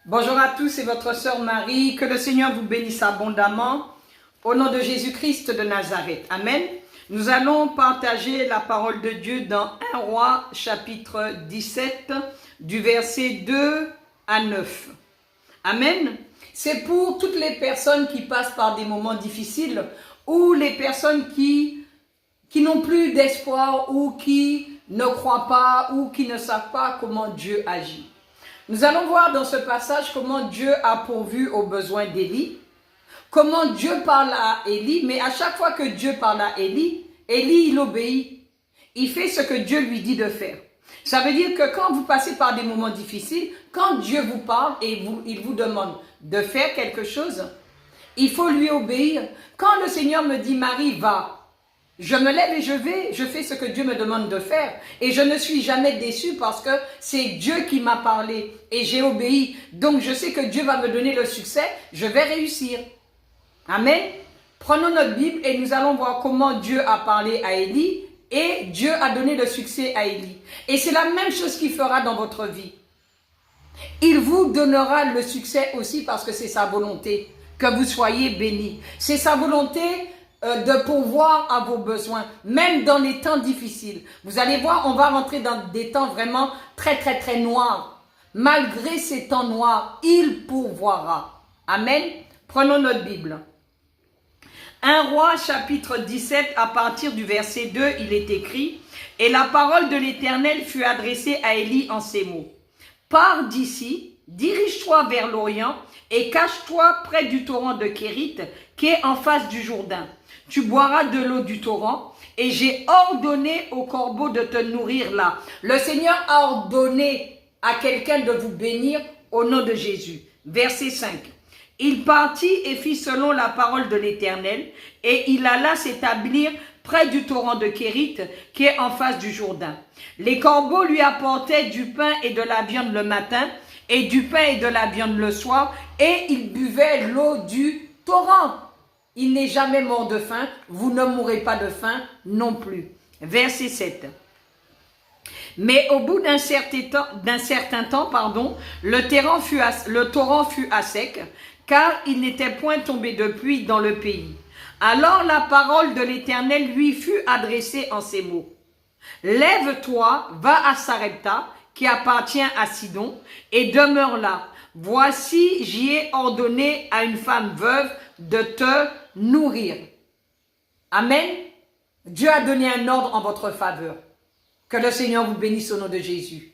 Bonjour à tous, c'est votre sœur Marie. Que le Seigneur vous bénisse abondamment. Au nom de Jésus-Christ de Nazareth. Amen. Nous allons partager la parole de Dieu dans 1 Roi chapitre 17 du verset 2 à 9. Amen. C'est pour toutes les personnes qui passent par des moments difficiles ou les personnes qui n'ont plus d'espoir ou qui ne croient pas ou qui ne savent pas comment Dieu agit. Nous allons voir dans ce passage comment Dieu a pourvu aux besoins d'Élie, comment Dieu parle à Élie, mais à chaque fois que Dieu parle à Élie, Élie, il obéit. Il fait ce que Dieu lui dit de faire. Ça veut dire que quand vous passez par des moments difficiles, quand Dieu vous parle et il vous demande de faire quelque chose, il faut lui obéir. Quand le Seigneur me dit, Marie, va, je me lève et je fais ce que Dieu me demande de faire. Et je ne suis jamais déçue parce que c'est Dieu qui m'a parlé et j'ai obéi. Donc je sais que Dieu va me donner le succès, je vais réussir. Amen. Prenons notre Bible et nous allons voir comment Dieu a parlé à Élie et Dieu a donné le succès à Élie. Et c'est la même chose qu'il fera dans votre vie. Il vous donnera le succès aussi parce que c'est sa volonté que vous soyez bénis. C'est sa volonté de pourvoir à vos besoins, même dans les temps difficiles. Vous allez voir, on va rentrer dans des temps vraiment très noirs. Malgré ces temps noirs, il pourvoira. Amen. Prenons notre Bible. 1 Roi chapitre 17 à partir du verset 2, il est écrit « Et la parole de l'Éternel fut adressée à Élie en ces mots. Pars d'ici, dirige-toi vers l'Orient et cache-toi près du torrent de Kérit qui est en face du Jourdain. Tu boiras de l'eau du torrent et j'ai ordonné aux corbeaux de te nourrir là. » Le Seigneur a ordonné à quelqu'un de vous bénir au nom de Jésus. Verset 5. Il partit et fit selon la parole de l'Éternel et il alla s'établir près du torrent de Kérit qui est en face du Jourdain. Les corbeaux lui apportaient du pain et de la viande le matin et du pain et de la viande le soir et il buvait l'eau du torrent. Il n'est jamais mort de faim, vous ne mourrez pas de faim non plus. Verset 7. Mais au bout d'un certain temps, le torrent fut à sec, car il n'était point tombé de pluie dans le pays. Alors la parole de l'Éternel lui fut adressée en ces mots. Lève-toi, va à Sarepta, qui appartient à Sidon, et demeure là. Voici, j'y ai ordonné à une femme veuve de te nourrir. Amen. Dieu a donné un ordre en votre faveur. Que le Seigneur vous bénisse au nom de Jésus.